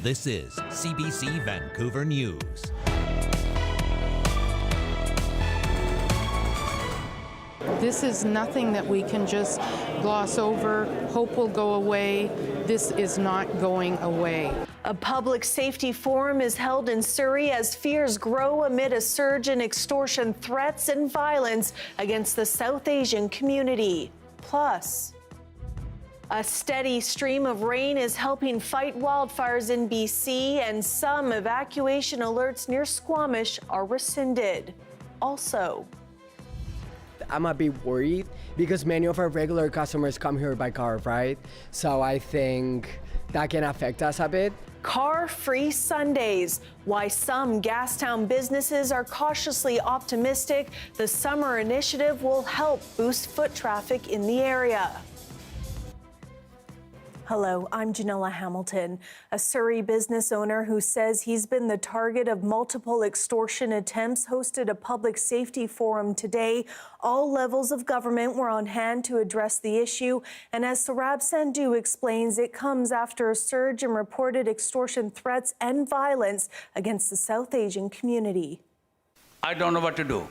This is CBC Vancouver News. This is nothing that we can just gloss over, hope will go away. This is not going away. A public safety forum is held in Surrey as fears grow amid a surge in extortion threats and violence against the South Asian community. Plus, a steady stream of rain is helping fight wildfires in BC, and some evacuation alerts near Squamish are rescinded. Also, I'm a bit worried because many of our regular customers come here by car, right? So I think that can affect us a bit. Car-free Sundays. Why some Gastown businesses are cautiously optimistic the summer initiative will help boost foot traffic in the area. Hello, I'm Janella Hamilton, a Surrey business owner who says he's been the target of multiple extortion attempts, hosted a public safety forum today. All levels of government were on hand to address the issue, and as Sarab Sandhu explains, it comes after a surge in reported extortion threats and violence against the South Asian community. I don't know what to do.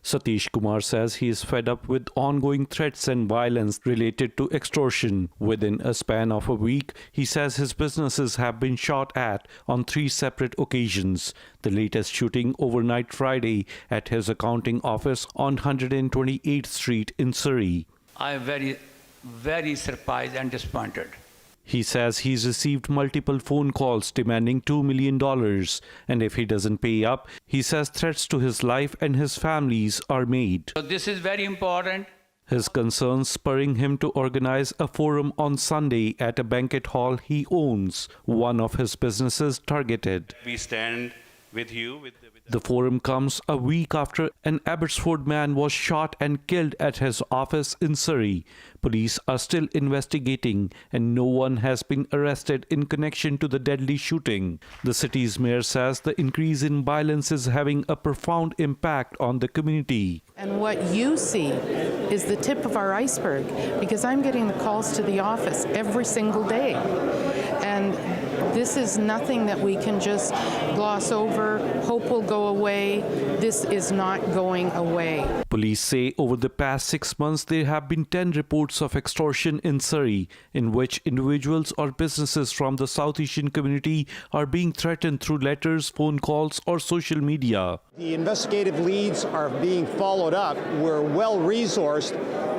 Satish Kumar says he is fed up with ongoing threats and violence related to extortion. Within a span of a week, he says his businesses have been shot at on 3 separate occasions. The latest shooting overnight Friday at his accounting office on 128th Street in Surrey. I am very, very surprised and disappointed. He says he's received multiple phone calls demanding $2 million, and if he doesn't pay up, he says threats to his life and his family's are made. So this is very important. His concerns spurring him to organize a forum on Sunday at a banquet hall he owns, one of his businesses targeted. We stand with you. The forum comes a week after an Abbotsford man was shot and killed at his office in Surrey. Police are still investigating and no one has been arrested in connection to the deadly shooting. The city's mayor says the increase in violence is having a profound impact on the community. And what you see is the tip of our iceberg, because I'm getting the calls to the office every single day. And this is nothing that we can just gloss over, hope will go away. This is not going away. Police say over the past 6 months there have been 10 reports of extortion in Surrey, in which individuals or businesses from the South Asian community are being threatened through letters, phone calls, or social media. The investigative leads are being followed up. We're well resourced.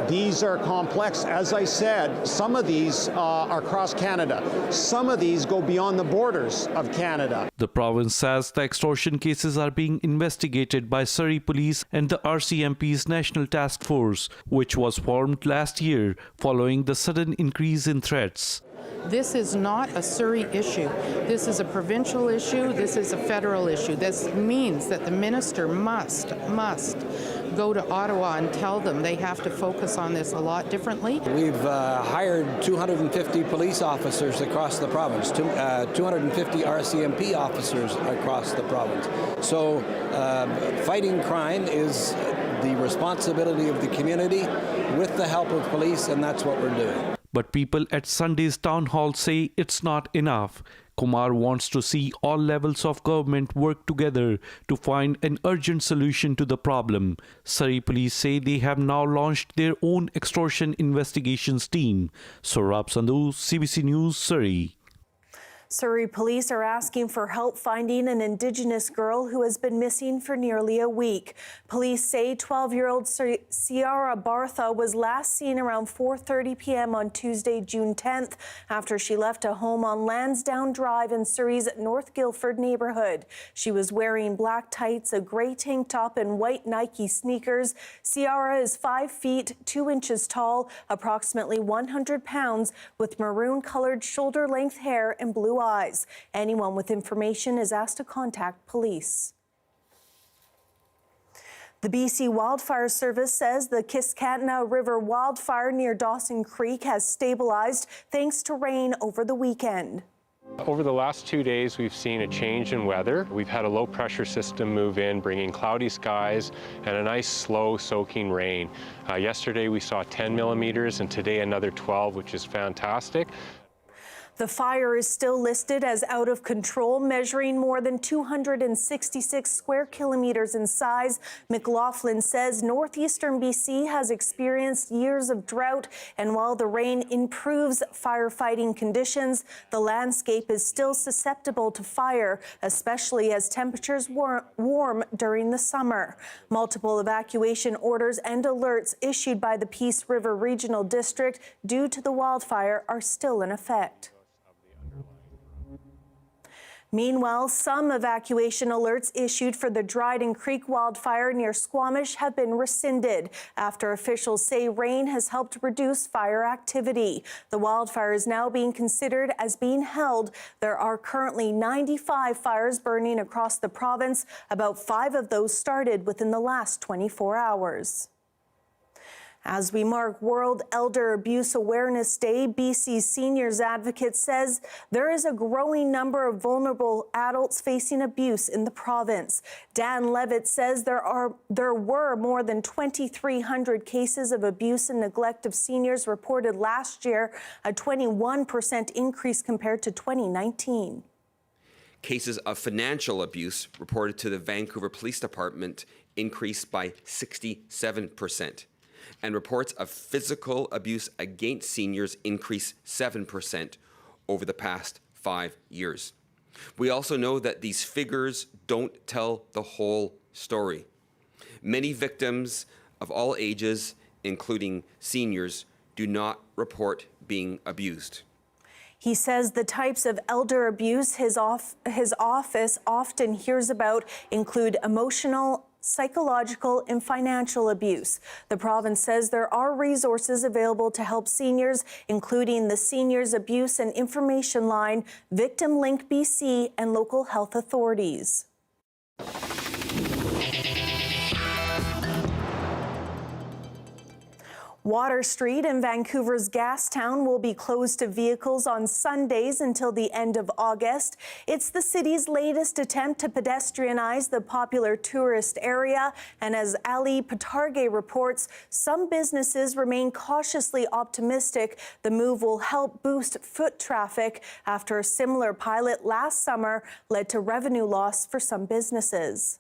These are complex. As I said, some of these are across Canada. Some of these go beyond the borders of Canada. The province says the extortion cases are being investigated by Surrey Police and the RCMP's National Task Force, which was formed last year following the sudden increase in threats. This is not a Surrey issue. This is a provincial issue. This is a federal issue. This means that the minister must go to Ottawa and tell them they have to focus on this a lot differently. We've hired 250 police officers across the province, 250 RCMP officers across the province. So fighting crime is the responsibility of the community with the help of police, and that's what we're doing. But people at Sunday's town hall say it's not enough. Kumar wants to see all levels of government work together to find an urgent solution to the problem. Surrey Police say they have now launched their own extortion investigations team. Surrey Sandhu, CBC News, Surrey. Surrey police are asking for help finding an Indigenous girl who has been missing for nearly a week. Police say 12-year-old Ciara Bartha was last seen around 4:30 p.m. on Tuesday, June 10th, after she left a home on Lansdowne Drive in Surrey's North Guildford neighborhood. She was wearing black tights, a gray tank top, and white Nike sneakers. Ciara is 5 feet 2 inches tall, approximately 100 pounds, with maroon-colored shoulder-length hair and blue eyes. Anyone with information is asked to contact police. The BC Wildfire Service says the Kiskatna River wildfire near Dawson Creek has stabilized thanks to rain over the weekend. Over the last 2 days, we've seen a change in weather. We've had a low-pressure system move in, bringing cloudy skies and a nice, slow, soaking rain. Yesterday, we saw 10 millimeters, and today another 12, which is fantastic. The fire is still listed as out of control, measuring more than 266 square kilometers in size. McLaughlin says northeastern BC has experienced years of drought, and while the rain improves firefighting conditions, the landscape is still susceptible to fire, especially as temperatures warm during the summer. Multiple evacuation orders and alerts issued by the Peace River Regional District due to the wildfire are still in effect. Meanwhile, some evacuation alerts issued for the Dryden Creek wildfire near Squamish have been rescinded after officials say rain has helped reduce fire activity. The wildfire is now being considered as being held. There are currently 95 fires burning across the province. About 5 of those started within the last 24 hours. As we mark World Elder Abuse Awareness Day, BC Seniors Advocate says there is a growing number of vulnerable adults facing abuse in the province. Dan Levitt says there were more than 2,300 cases of abuse and neglect of seniors reported last year, a 21% increase compared to 2019. Cases of financial abuse reported to the Vancouver Police Department increased by 67%. And reports of physical abuse against seniors increased 7% over the past 5 years. We also know that these figures don't tell the whole story. Many victims of all ages, including seniors, do not report being abused. He says the types of elder abuse his office often hears about include emotional, psychological, and financial abuse. The province says there are resources available to help seniors, including the Seniors Abuse and Information Line, Victim Link BC, and local health authorities. Water Street in Vancouver's Gastown will be closed to vehicles on Sundays until the end of August. It's the city's latest attempt to pedestrianize the popular tourist area. And as Ali Patarge reports, some businesses remain cautiously optimistic the move will help boost foot traffic after a similar pilot last summer led to revenue loss for some businesses.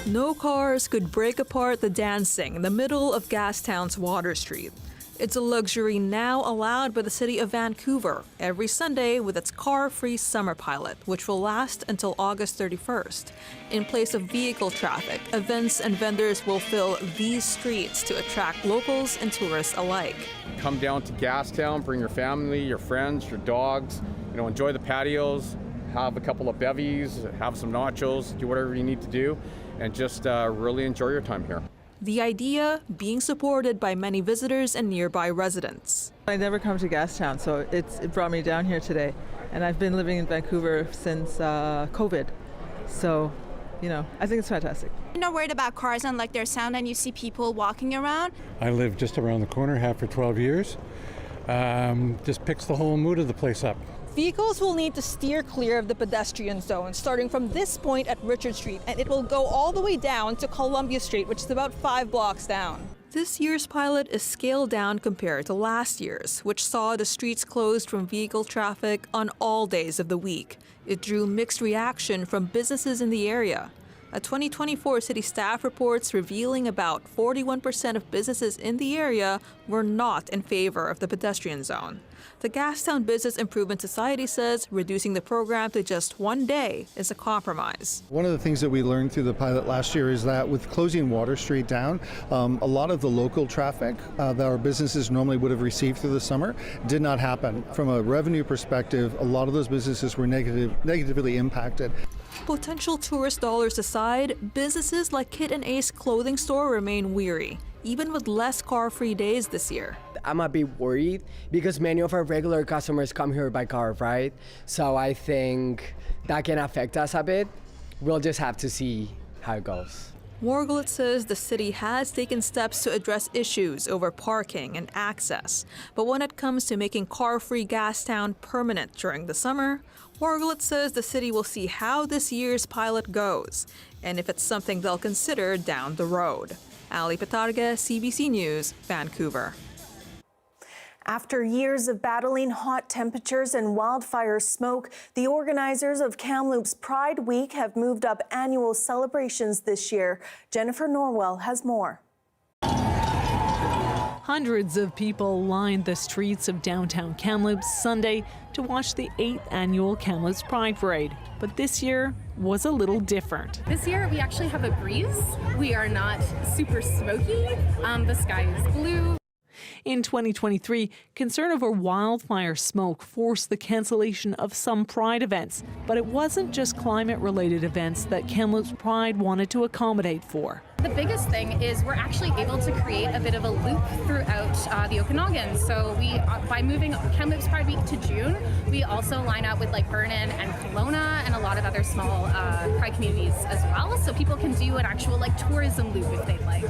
No cars could break apart the dancing in the middle of Gastown's Water Street. It's a luxury now allowed by the city of Vancouver every Sunday with its car-free summer pilot, which will last until August 31st. In place of vehicle traffic, events and vendors will fill these streets to attract locals and tourists alike. Come down to Gastown, bring your family, your friends, your dogs, enjoy the patios, have a couple of bevies, have some nachos, do whatever you need to do, and just really enjoy your time here. The idea being supported by many visitors and nearby residents. I never come to Gastown, so it brought me down here today. And I've been living in Vancouver since COVID. So, I think it's fantastic. You're not worried about cars and their sound, and you see people walking around? I live just around the corner, have for 12 years. Just picks the whole mood of the place up. Vehicles will need to steer clear of the pedestrian zone, starting from this point at Richard Street, and it will go all the way down to Columbia Street, which is about 5 blocks down. This year's pilot is scaled down compared to last year's, which saw the streets closed from vehicle traffic on all days of the week. It drew mixed reaction from businesses in the area. A 2024 city staff reports revealing about 41% of businesses in the area were not in favor of the pedestrian zone. The Gastown Business Improvement Society says reducing the program to just 1 day is a compromise. One of the things that we learned through the pilot last year is that with closing Water Street down, a lot of the local traffic that our businesses normally would have received through the summer did not happen. From a revenue perspective, a lot of those businesses were negatively impacted. Potential tourist dollars aside, businesses like Kit and Ace clothing store remain weary, even with less car-free days this year. I'm a bit worried because many of our regular customers come here by car, right? So I think that can affect us a bit. We'll just have to see how it goes. Morgullet says the city has taken steps to address issues over parking and access. But when it comes to making car-free Gastown permanent during the summer, Morgullet says the city will see how this year's pilot goes and if it's something they'll consider down the road. Ali Patarga, CBC News, Vancouver. After years of battling hot temperatures and wildfire smoke, the organizers of Kamloops Pride Week have moved up annual celebrations this year. Jennifer Norwell has more. Hundreds of people lined the streets of downtown Kamloops Sunday to watch the 8th annual Kamloops Pride Parade. But this year was a little different. This year we actually have a breeze. We are not super smoky. The sky is blue. In 2023, concern over wildfire smoke forced the cancellation of some Pride events. But it wasn't just climate-related events that Kamloops Pride wanted to accommodate for. The biggest thing is we're actually able to create a bit of a loop throughout the Okanagan. So by moving Kamloops Pride Week to June, we also line up with like Vernon and Kelowna and a lot of other small Pride communities as well. So people can do an actual like tourism loop if they'd like.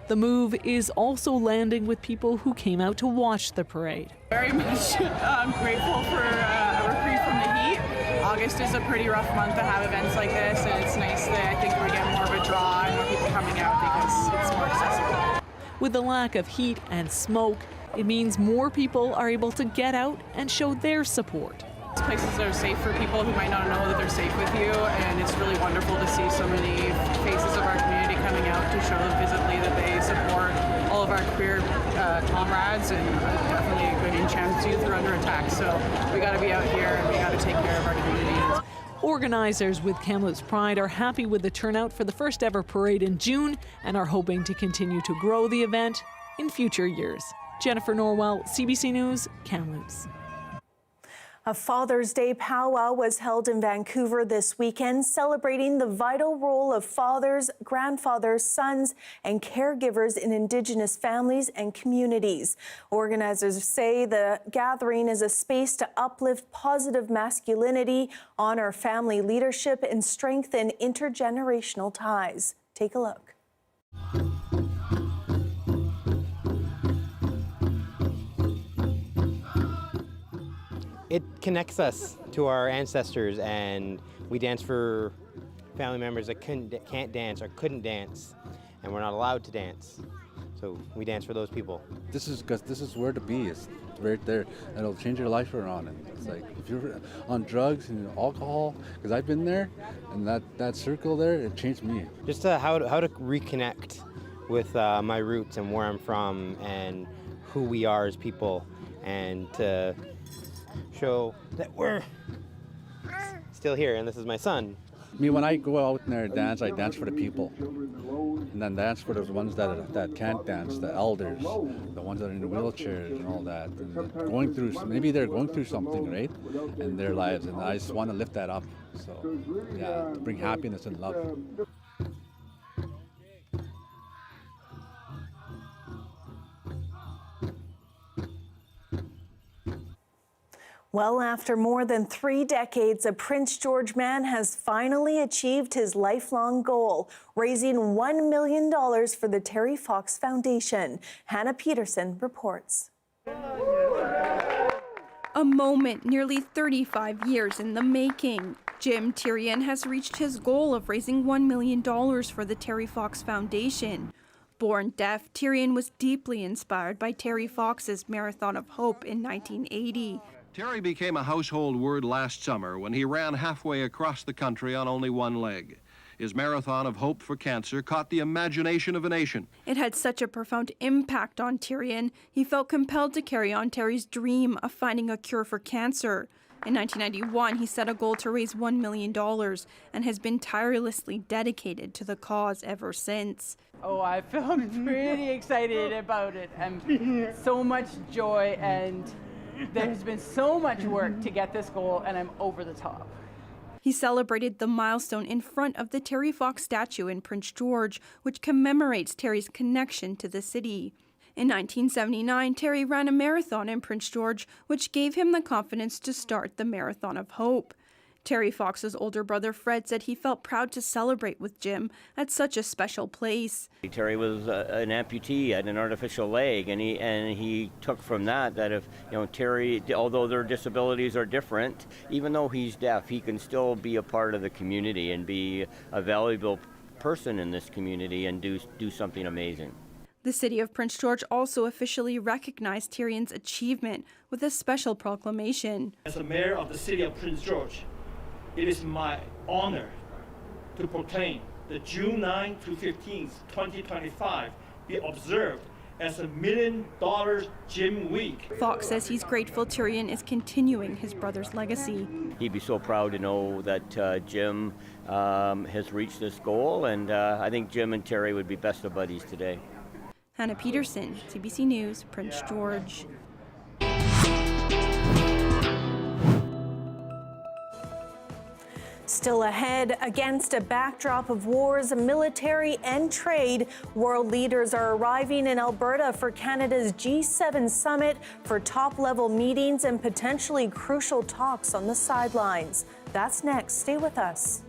The move is also landing with people who came out to watch the parade. Very much grateful for a reprieve from the heat. August is a pretty rough month to have events like this, and it's nice that I think we get more of a draw and more people coming out because it's more accessible. With the lack of heat and smoke, it means more people are able to get out and show their support. Places that are safe for people who might not know that they're safe with you, and it's really wonderful to see so many faces of our community coming out to show visibly that they support all of our queer comrades, and definitely Good Chance youth are under attack. So we got to be out here and we got to take care of our communities. Organizers with Kamloops Pride are happy with the turnout for the first ever parade in June and are hoping to continue to grow the event in future years. Jennifer Norwell, CBC News, Kamloops. A Father's Day powwow was held in Vancouver this weekend, celebrating the vital role of fathers, grandfathers, sons, and caregivers in Indigenous families and communities. Organizers say the gathering is a space to uplift positive masculinity, honor family leadership, and strengthen intergenerational ties. Take a look. It connects us to our ancestors, and we dance for family members that can't dance or couldn't dance, and we're not allowed to dance. So we dance for those people. This is because this is where to be. It's right there, and it'll change your life around. And it's like if you're on drugs and alcohol, because I've been there, and that circle there, it changed me. Just how to reconnect with my roots and where I'm from and who we are as people, and to show that we're still here, and this is my son. Me, when I go out there and dance, I dance for the people, and then dance for the ones that can't dance, the elders, the ones that are in the wheelchairs and all that, and going through, maybe they're going through something, right, in their lives, and I just want to lift that up. So, yeah, to bring happiness and love. Well, after more than 3 decades, a Prince George man has finally achieved his lifelong goal, raising $1 million for the Terry Fox Foundation. Hannah Peterson reports. A moment nearly 35 years in the making. Jim Tyrion has reached his goal of raising $1 million for the Terry Fox Foundation. Born deaf, Tyrion was deeply inspired by Terry Fox's Marathon of Hope in 1980. Terry became a household word last summer when he ran halfway across the country on only one leg. His Marathon of Hope for Cancer caught the imagination of a nation. It had such a profound impact on Tyrion, he felt compelled to carry on Terry's dream of finding a cure for cancer. In 1991, he set a goal to raise $1 million and has been tirelessly dedicated to the cause ever since. Oh, I felt pretty excited about it, and so much joy, and there's been so much work to get this goal, and I'm over the top. He celebrated the milestone in front of the Terry Fox statue in Prince George, which commemorates Terry's connection to the city. In 1979, Terry ran a marathon in Prince George, which gave him the confidence to start the Marathon of Hope. Terry Fox's older brother Fred said he felt proud to celebrate with Jim at such a special place. Terry was an amputee, had an artificial leg, and he took from that if Terry, although their disabilities are different, even though he's deaf, he can still be a part of the community and be a valuable person in this community and do something amazing. The city of Prince George also officially recognized Tyrion's achievement with a special proclamation. As the mayor of the city of Prince George, it is my honor to proclaim that June 9 to 15, 2025 be observed as a $1 million Gym Week. Fox says he's grateful Tyrion is continuing his brother's legacy. He'd be so proud to know that Jim has reached this goal, and I think Jim and Terry would be best of buddies today. Hannah Peterson, CBC News, Prince George. Still ahead, against a backdrop of wars, military and trade, world leaders are arriving in Alberta for Canada's G7 summit for top-level meetings and potentially crucial talks on the sidelines. That's next. Stay with us.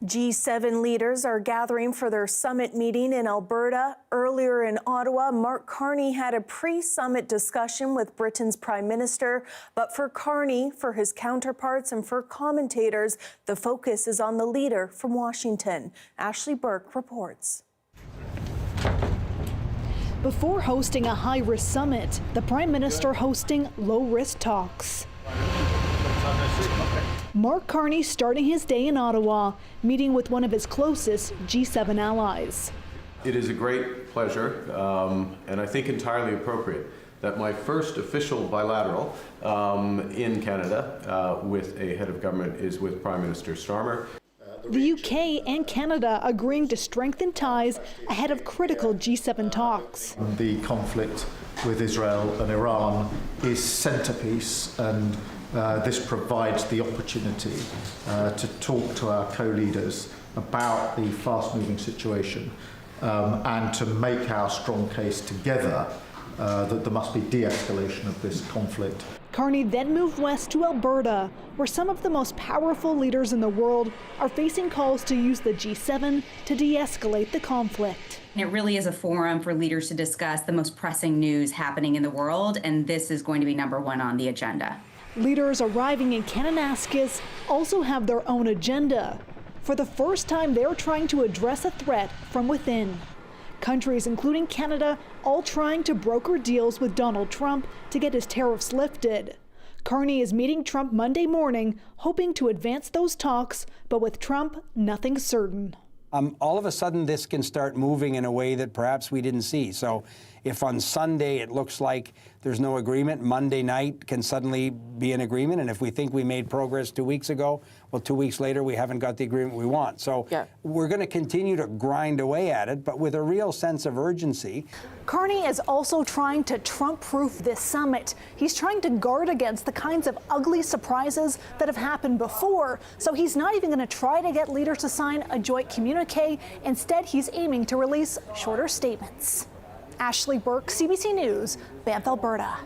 G7 leaders are gathering for their summit meeting in Alberta. Earlier in Ottawa, Mark Carney had a pre-summit discussion with Britain's Prime Minister. But for Carney, for his counterparts and for commentators, the focus is on the leader from Washington. Ashley Burke reports. Before hosting a high-risk summit, the Prime Minister hosting low-risk talks. Mark Carney starting his day in Ottawa, meeting with one of his closest G7 allies. It is a great pleasure, and I think entirely appropriate, that my first official bilateral in Canada with a head of government is with Prime Minister Starmer. The UK and Canada agreeing to strengthen ties ahead of critical G7 talks. The conflict with Israel and Iran is centerpiece, and this provides the opportunity to talk to our co-leaders about the fast-moving situation and to make our strong case together that there must be de-escalation of this conflict. Carney then moved west to Alberta, where some of the most powerful leaders in the world are facing calls to use the G7 to de-escalate the conflict. It really is a forum for leaders to discuss the most pressing news happening in the world, and this is going to be #1 on the agenda. Leaders arriving in Kananaskis also have their own agenda. For the first time, they're trying to address a threat from within. Countries, including Canada, all trying to broker deals with Donald Trump to get his tariffs lifted. Carney is meeting Trump Monday morning, hoping to advance those talks, but with Trump, nothing's certain. All of a sudden, this can start moving in a way that perhaps we didn't see. So if on Sunday it looks like there's no agreement, Monday night can suddenly be an agreement. And if we think we made progress 2 weeks ago, well, 2 weeks later, we haven't got the agreement we want. So we're going to continue to grind away at it, but with a real sense of urgency. Carney is also trying to Trump-proof this summit. He's trying to guard against the kinds of ugly surprises that have happened before. So he's not even going to try to get leaders to sign a joint communique. Instead, he's aiming to release shorter statements. Ashley Burke, CBC News, Banff, Alberta.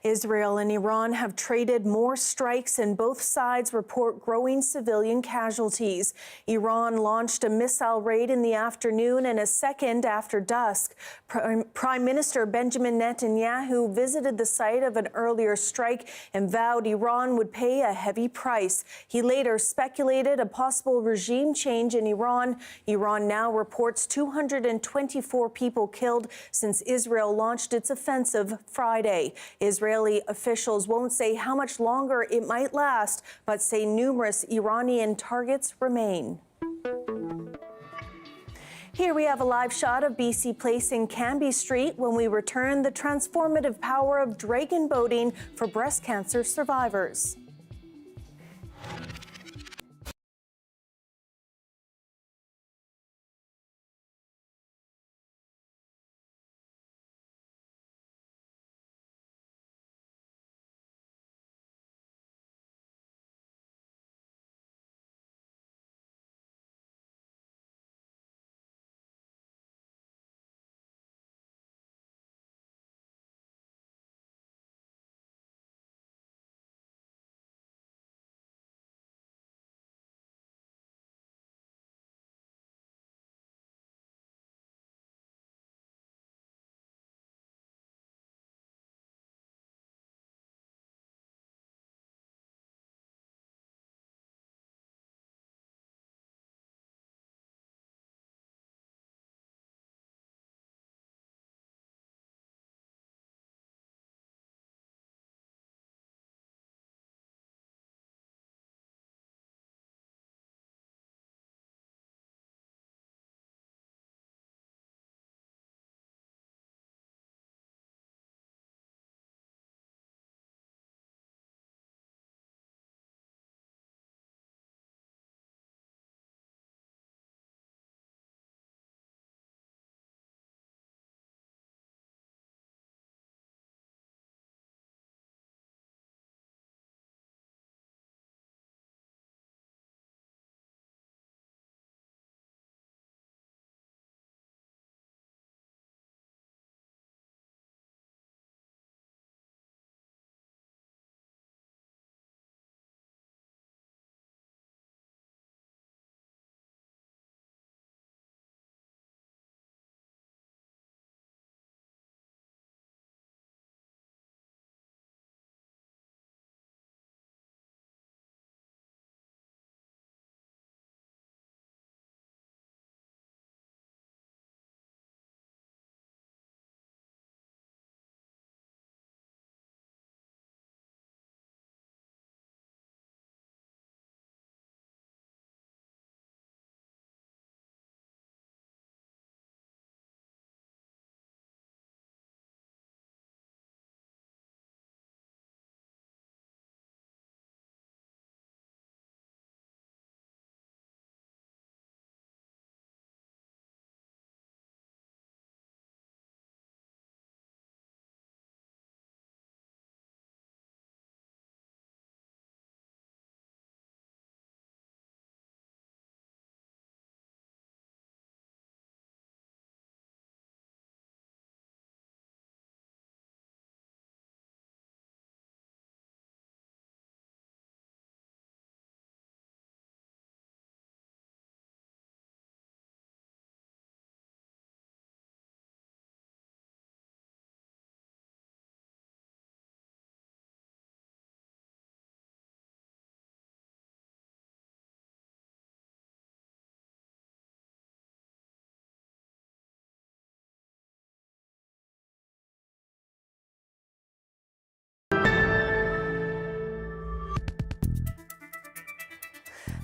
Israel and Iran have traded more strikes, and both sides report growing civilian casualties. Iran launched a missile raid in the afternoon and a second after dusk. Prime Minister Benjamin Netanyahu visited the site of an earlier strike and vowed Iran would pay a heavy price. He later speculated a possible regime change in Iran. Iran now reports 224 people killed since Israel launched its offensive Friday. Israeli officials won't say how much longer it might last, but say numerous Iranian targets remain. Here we have a live shot of BC Place in Cambie Street. When we return, the transformative power of dragon boating for breast cancer survivors.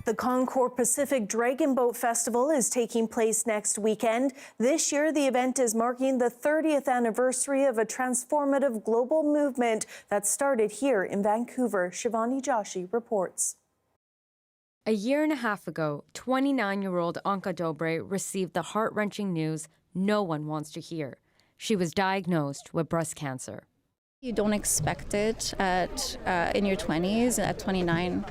The Concord Pacific Dragon Boat Festival is taking place next weekend. This year, the event is marking the 30th anniversary of a transformative global movement that started here in Vancouver. Shivani Joshi reports. A year and a half ago, 29-year-old Anka Dobre received the heart-wrenching news no one wants to hear. She was diagnosed with breast cancer. You don't expect it in your 20s, at 29,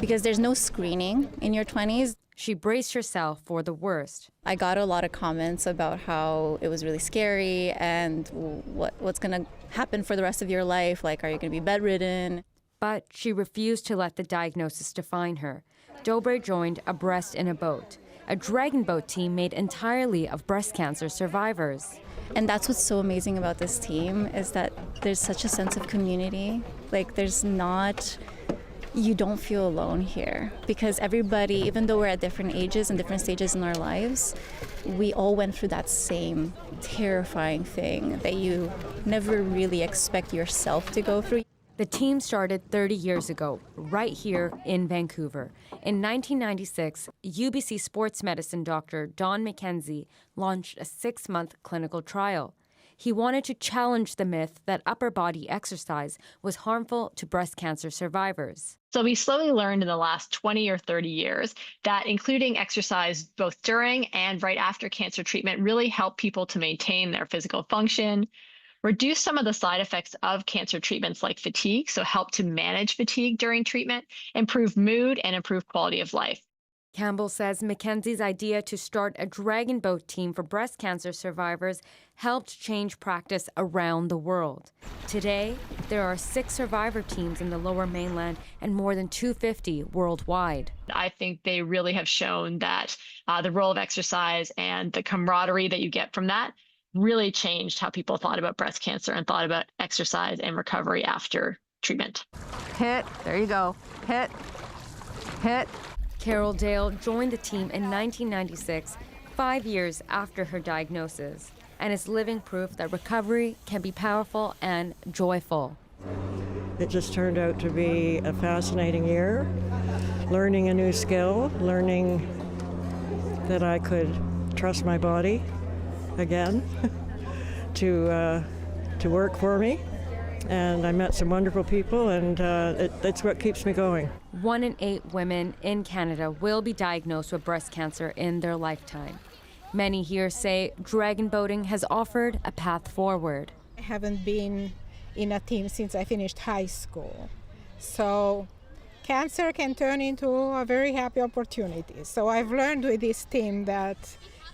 because there's no screening in your 20s. She braced herself for the worst. I got a lot of comments about how it was really scary and what's going to happen for the rest of your life, like, are you going to be bedridden? But she refused to let the diagnosis define her. Dobre joined A Breast in a Boat, a dragon boat team made entirely of breast cancer survivors. And that's what's so amazing about this team, is that there's such a sense of community. Like, you don't feel alone here, because everybody, even though we're at different ages and different stages in our lives, we all went through that same terrifying thing that you never really expect yourself to go through. The team started 30 years ago, right here in Vancouver. In 1996, UBC sports medicine doctor Don McKenzie launched a 6-month clinical trial. He wanted to challenge the myth that upper body exercise was harmful to breast cancer survivors. So we slowly learned in the last 20 or 30 years that including exercise both during and right after cancer treatment really helped people to maintain their physical function, reduce some of the side effects of cancer treatments like fatigue, so help to manage fatigue during treatment, improve mood, and improve quality of life. Campbell says Mackenzie's idea to start a dragon boat team for breast cancer survivors helped change practice around the world. Today, there are 6 survivor teams in the Lower Mainland and more than 250 worldwide. I think they really have shown that the role of exercise and the camaraderie that you get from that really changed how people thought about breast cancer and thought about exercise and recovery after treatment. Hit, there you go, hit, hit. Carol Dale joined the team in 1996, 5 years after her diagnosis, and is living proof that recovery can be powerful and joyful. It just turned out to be a fascinating year, learning a new skill, learning that I could trust my body again to work for me. And I met some wonderful people, and it's what keeps me going. 1 in 8 women in Canada will be diagnosed with breast cancer in their lifetime. Many here say dragon boating has offered a path forward. I haven't been in a team since I finished high school. So cancer can turn into a very happy opportunity. So I've learned with this team that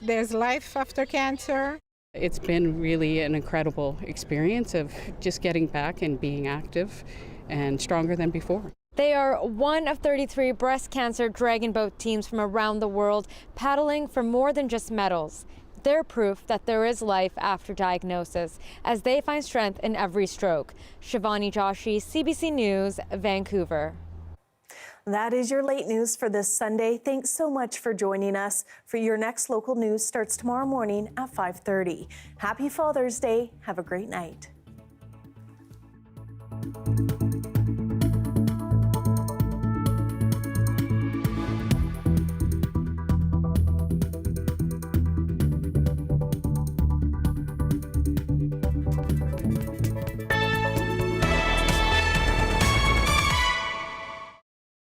there's life after cancer. It's been really an incredible experience of just getting back and being active and stronger than before. They are one of 33 breast cancer dragon boat teams from around the world paddling for more than just medals. They're proof that there is life after diagnosis as they find strength in every stroke. Shivani Joshi, CBC News, Vancouver. That is your late news for this Sunday. Thanks so much for joining us. For your next local news starts tomorrow morning at 5:30. Happy Father's Day. Have a great night.